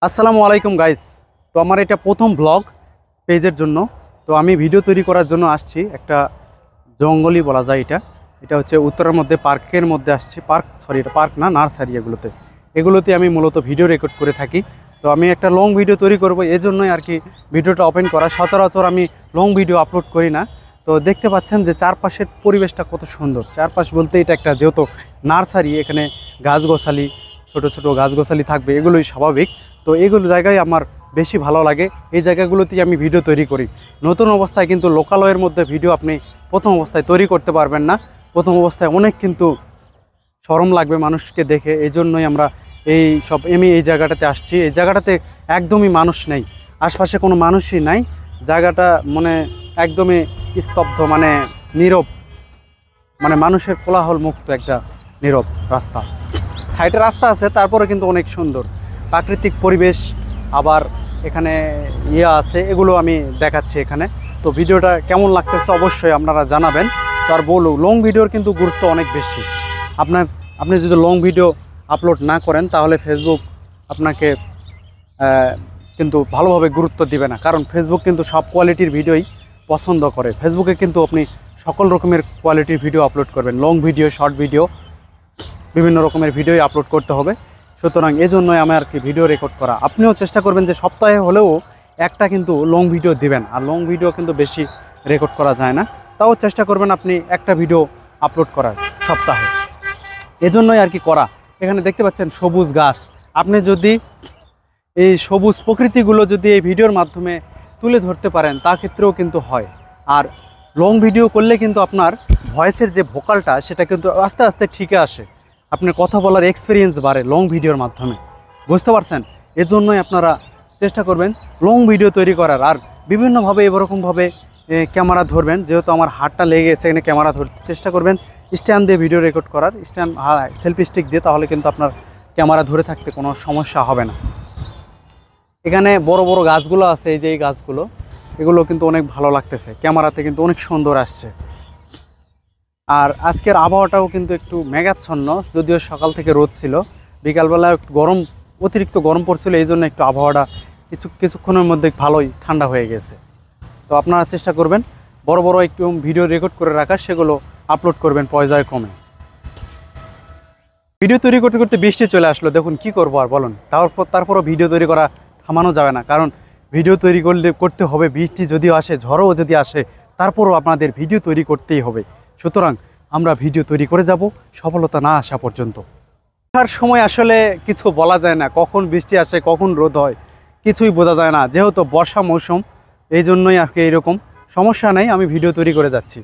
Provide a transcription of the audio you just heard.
আসসালামু আলাইকুম গাইস। তো আমার এটা প্রথম ব্লগ পেজের জন্য। তো আমি ভিডিও তৈরি করার জন্য আসছি একটা জঙ্গলই বলা যায়। এটা হচ্ছে উত্তরের মধ্যে পার্কের মধ্যে আসছি। এটা পার্ক না, নার্সারি। এগুলোতে আমি মূলত ভিডিও রেকর্ড করে থাকি। তো আমি একটা লং ভিডিও তৈরি করব, এই জন্যই আর কি ভিডিওটা ওপেন করা। সচরাচর আমি লং ভিডিও আপলোড করি না। তো দেখতে পাচ্ছেন যে চারপাশের পরিবেশটা কত সুন্দর। চারপাশ বলতে এটা একটা যেহেতু নার্সারি, এখানে গাছগাছালি, ছোট ছোট গাছগাছালি থাকবে, এগুলোই স্বাভাবিক। তো এইগুলো জায়গায় আমার বেশি ভালো লাগে। এই জায়গাগুলোতেই আমি ভিডিও তৈরি করি। নতুন অবস্থায় কিন্তু লোকালয়ের মধ্যে ভিডিও আপনি প্রথম অবস্থায় তৈরি করতে পারবেন না। প্রথম অবস্থায় অনেক কিন্তু শরম লাগবে মানুষকে দেখে। এই জন্যই আমি এই জায়গাটাতে আসছি। এই জায়গাটাতে একদমই মানুষ নেই, আশপাশে কোনো মানুষই নাই। জায়গাটা মানে একদমই স্তব্ধ, মানে নীরব, মানে মানুষের কোলাহল মুক্ত একটা নীরব রাস্তা। সাইডে রাস্তা আছে, তারপরে কিন্তু অনেক সুন্দর প্রাকৃতিক পরিবেশ। আবার এখানে আছে, এগুলো আমি দেখাচ্ছি এখানে। তো ভিডিওটা কেমন লাগতেছে অবশ্যই আপনারা জানাবেন। তো আর বলুন, লং ভিডিওর কিন্তু গুরুত্ব অনেক বেশি। আপনি যদি লং ভিডিও আপলোড না করেন তাহলে ফেসবুক আপনাকে কিন্তু ভালোভাবে গুরুত্ব দিবে না। কারণ ফেসবুক কিন্তু সব কোয়ালিটির ভিডিওই পছন্দ করে। ফেসবুকে কিন্তু আপনি সকল রকমের কোয়ালিটির ভিডিও আপলোড করবেন। লং ভিডিও, শর্ট ভিডিও, বিভিন্ন রকমের ভিডিওই আপলোড করতে হবে। সুতরাং এই জন্যই আমি আর কি ভিডিও রেকর্ড করা। আপনিও চেষ্টা করবেন যে সপ্তাহে হলেও একটা কিন্তু লং ভিডিও দিবেন। আর লং ভিডিও কিন্তু বেশি রেকর্ড করা যায় না, তাও চেষ্টা করবেন আপনি একটা ভিডিও আপলোড করার সপ্তাহে। এজন্যই আর কি করা। এখানে দেখতে পাচ্ছেন সবুজ ঘাস। আপনি যদি এই সবুজ প্রকৃতিগুলো যদি এই ভিডিওর মাধ্যমে তুলে ধরতে পারেন, তা ক্ষেত্রেও কিন্তু হয়। আর লং ভিডিও করলে কিন্তু আপনার ভয়েসের যে ভোকালটা, সেটা কিন্তু আস্তে আস্তে ঠিকই আসে। আপনার কথা বলার এক্সপিরিয়েন্স বাড়ে লং ভিডিওর মাধ্যমে, বুঝতে পারছেন? এজন্যই আপনারা চেষ্টা করবেন লং ভিডিও তৈরি করার। আর বিভিন্নভাবে এরকমভাবে ক্যামেরা ধরবেন। যেহেতু আমার হাতটা লেগে গেছে, এখানে ক্যামেরা ধরতে চেষ্টা করবেন স্ট্যান্ড দিয়ে ভিডিও রেকর্ড করার। স্ট্যান্ড, সেলফি স্টিক দিয়ে, তাহলে কিন্তু আপনার ক্যামেরা ধরে থাকতে কোনো সমস্যা হবে না। এখানে বড় বড় গাছগুলো আছে, এই যে এই গাছগুলো, এগুলো কিন্তু অনেক ভালো লাগতেছে, ক্যামেরাতে কিন্তু অনেক সুন্দর আসছে। আর আজকের আবহাওয়াটাও কিন্তু একটু মেঘাচ্ছন্ন, যদিও সকাল থেকে রোদ ছিল। বিকালবেলা একটু অতিরিক্ত গরম পড়ছিল, এই জন্য একটু আবহাওয়াটা কিছুক্ষণের মধ্যে ভালোই ঠান্ডা হয়ে গেছে। তো আপনারা চেষ্টা করবেন বড় বড় একটু ভিডিও রেকর্ড করে রাখার, সেগুলো আপলোড করবেন পর্যায়ক্রমে। ভিডিও তৈরি করতে করতে বৃষ্টি চলে আসলো, দেখুন কি করবো আর বলুন। তারপরও ভিডিও তৈরি করা থামানো যাবে না, কারণ ভিডিও তৈরি করতে হবে। বৃষ্টি যদিও আসে, ঝড়ও যদি আসে, তারপরও আপনাদের ভিডিও তৈরি করতেই হবে। সুতরাং আমরা ভিডিও তৈরি করে যাব সফলতা না আসা পর্যন্ত। তার সময় আসলে কিছু বলা যায় না, কখন বৃষ্টি আসে কখন রোদ হয় কিছুই বোঝা যায় না। যেহেতু বর্ষা মৌসুম, এই জন্যই আর কি এইরকম। সমস্যা নেই, আমি ভিডিও তৈরি করে যাচ্ছি।